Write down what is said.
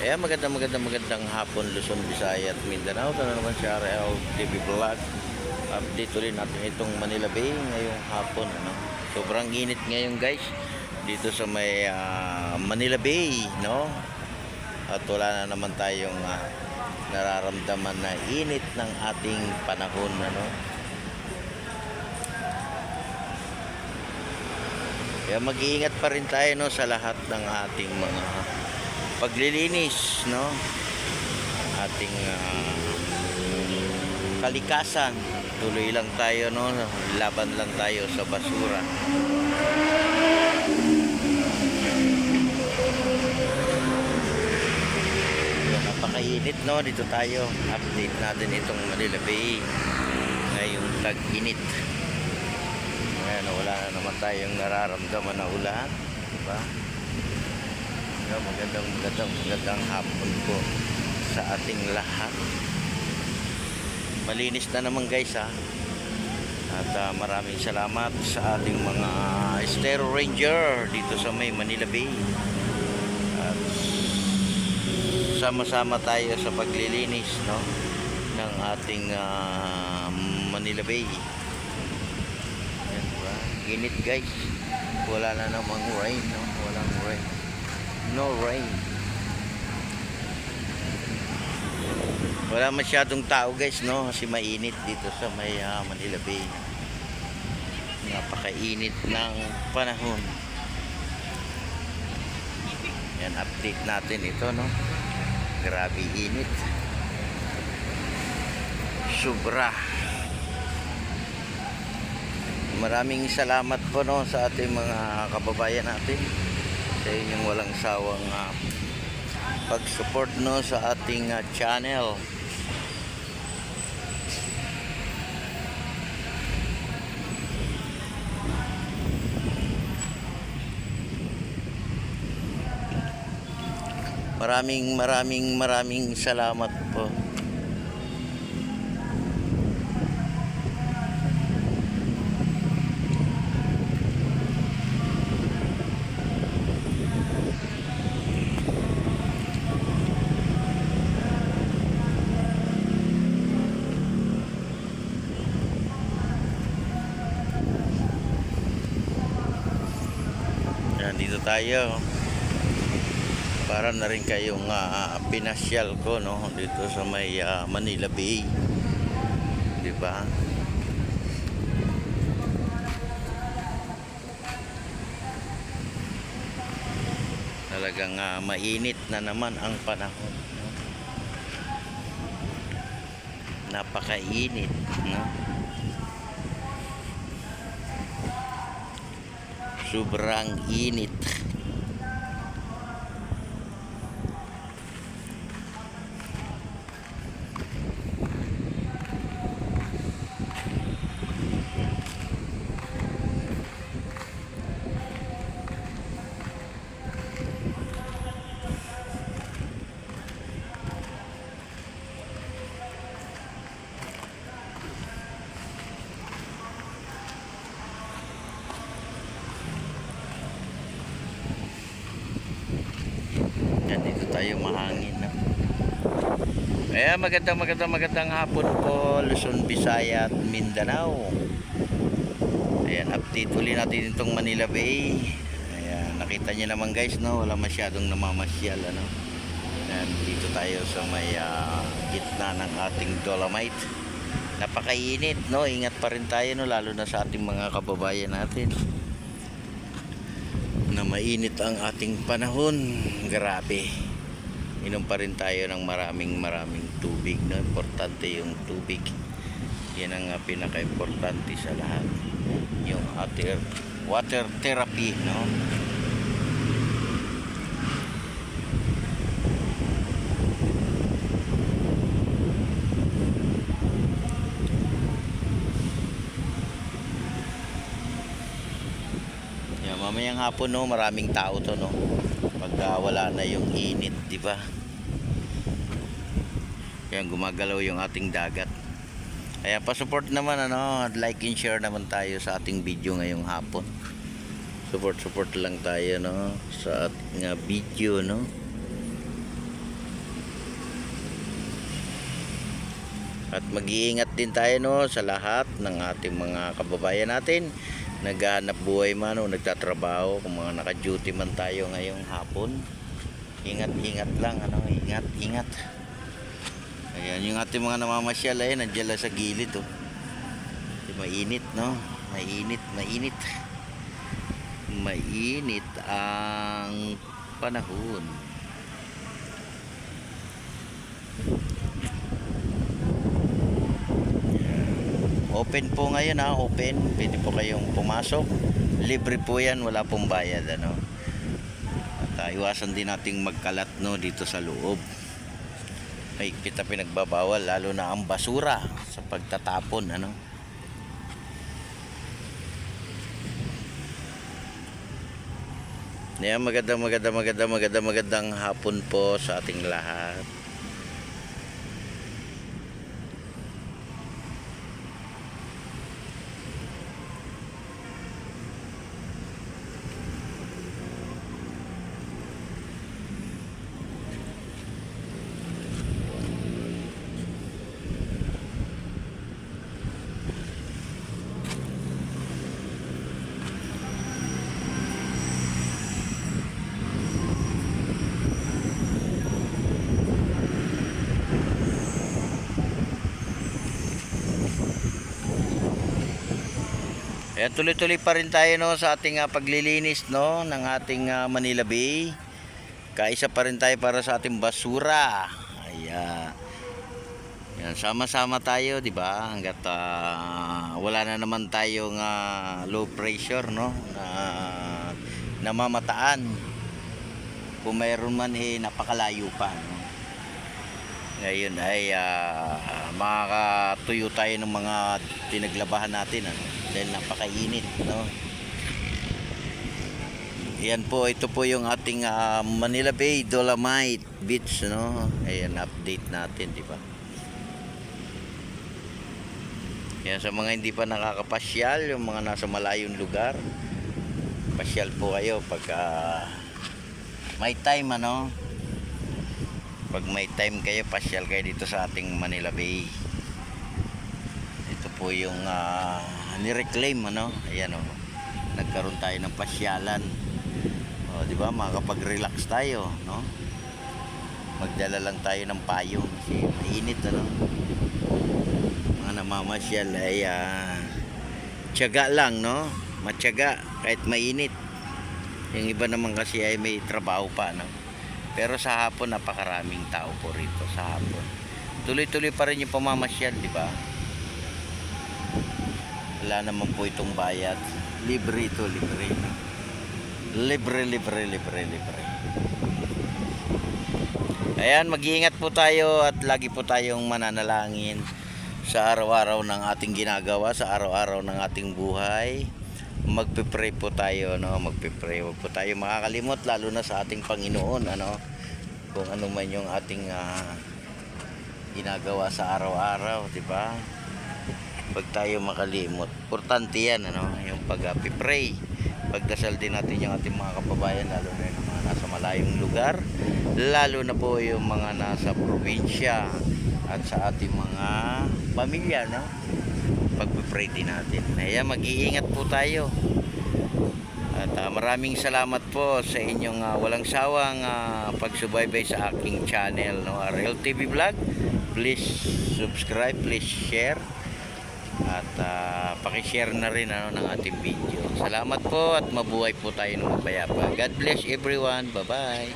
Magandang hapon Luzon, Visayas at Mindanao. Ito na naman si RL TV Vlog. Update ulit natin itong Manila Bay ngayong hapon. Sobrang init ngayon guys dito sa may Manila Bay, no? At wala na naman tayong nararamdaman na init ng ating panahon, ano? Kaya mag-iingat pa rin tayo, no, sa lahat ng ating mga paglilinis, no, ating kalikasan. Tuloy lang tayo, no, laban lang tayo sa basura. Napakainit, no, dito tayo. Update natin itong Manila Bay ngayong tag-init. Ayan, wala na naman tayong nararamdaman na ulan, diba? Magandang hapon po sa ating lahat. Malinis na naman guys, ha. At maraming salamat sa ating mga Estero Ranger dito sa may Manila Bay. At sama-sama tayo sa paglilinis, no, ng ating Manila Bay. Ayan, diba? Init guys. Wala na namang rain, no? Walang rain. No rain. Wala masyadong tao guys, no, kasi mainit dito sa may Manila Bay. Napakainit ng panahon. Yan, update natin ito, no. Grabe init. Sobra. Maraming salamat po, no, sa ating mga kababayan natin, sa inyong walang sawang pag-support, no, sa ating channel. Maraming salamat po. Dito tayo para na rin kayong pinasyal ko, no, dito sa may Manila Bay, di ba? Talagang mainit na naman ang panahon, no? Napakainit, no? Sobrang init. Dito tayo mahangin, no? Ayan, magandang hapon po Luzon, Visayas at Mindanao. Ayan, update ulit natin itong Manila Bay. Ayan, nakita niyo naman guys, no, wala masyadong namamasyal, ano. Ayan, dito tayo sa may gitna ng ating Dolomite. Napakainit, no, ingat pa rin tayo, no, lalo na sa ating mga kababayan natin na mainit ang ating panahon. Grabe. Inom pa rin tayo ng maraming tubig, no? Importante yung tubig. Yan ang pinaka-importante sa lahat. Yung water therapy, no? Mamayang hapon, no, maraming tao to, no, pagka wala na yung init, di ba? Kaya gumagalaw yung ating dagat. Kaya pa-support naman, ano, like and share naman tayo sa ating video ngayong hapon. Support lang tayo, no, sa ating video, no. At mag-iingat din tayo no sa lahat ng ating mga kababayan natin, naghahanap buhay man o nagtatrabaho, kung mga naka-duty man tayo ngayong hapon. Ingat lang ingat. Ayan yung ating mga namamasyal ay nandiyan lang sa gilid oh. Mainit no, mainit ang panahon. Open po ngayon open. Pwede po kayong pumasok. Libre po yan, wala pong bayad ano. At iwasan din nating magkalat no dito sa loob. Ay kita pinagbabawal lalo na ang basura sa pagtatapon ano. Yan, magandang hapon po sa ating lahat. Ayan, tuloy-tuloy pa rin tayo no sa ating paglilinis no ng ating Manila Bay. Kaisa pa rin tayo para sa ating basura. Ayan. Yan, sama-sama tayo, 'di ba? Hangga't wala na naman tayong low pressure no na namamataan. Kung mayroon man napakalayo pa no. Ngayon ay makakatuyo tayo ng mga pinaglabahan natin ano, dahil napakainit no. Yan po, ito po yung ating Manila Bay Dolomite Beach no. Ayan, update natin, di ba? Yan, sa mga hindi pa nakakapasyal, yung mga nasa malayong lugar, pasyal po kayo pagka may time ano. Pag may time kayo, pasyal kayo dito sa ating Manila Bay. Ito po yung nireclaim ano. Ayan oh. Nagkaroon tayo ng pasyalan. Oh, di ba? Makakapag-relax tayo, no? Magdala lang tayo ng payong kasi mainit ano. Mga namamasyal ay tiyaga lang, no? Matyaga kahit mainit. Yung iba naman kasi ay may trabaho pa, no? Pero sa hapon napakaraming tao po rito sa hapon. Tuloy-tuloy pa rin yung pamamasyal, di ba? Wala naman po itong bayad. Libre ito, libre. Libre. Ayan, mag-iingat po tayo at lagi po tayong mananalangin sa araw-araw ng ating ginagawa, sa araw-araw ng ating buhay. Magpe-pray po tayo no, magpe-pray. Huwag po tayo makakalimot lalo na sa ating Panginoon ano. Kung ano man yung ating ginagawa sa araw-araw, 'di ba? Huwag tayo makalimot. Importante 'yan ano, yung pag-pray. Pagdasal din natin yung ating mga kababayan lalo na yung mga nasa malayong lugar, lalo na po yung mga nasa probinsya at sa ating mga pamilya no. Pag-pray din natin. Ayan, mag-iingat po tayo. At maraming salamat po sa inyong walang sawang pagsubaybay sa aking channel no, RL TV Vlog. Please subscribe, please share. At paki-share na rin ano, ng ating video. Salamat po at mabuhay po tayo ng mapayapa. God bless everyone. Bye-bye.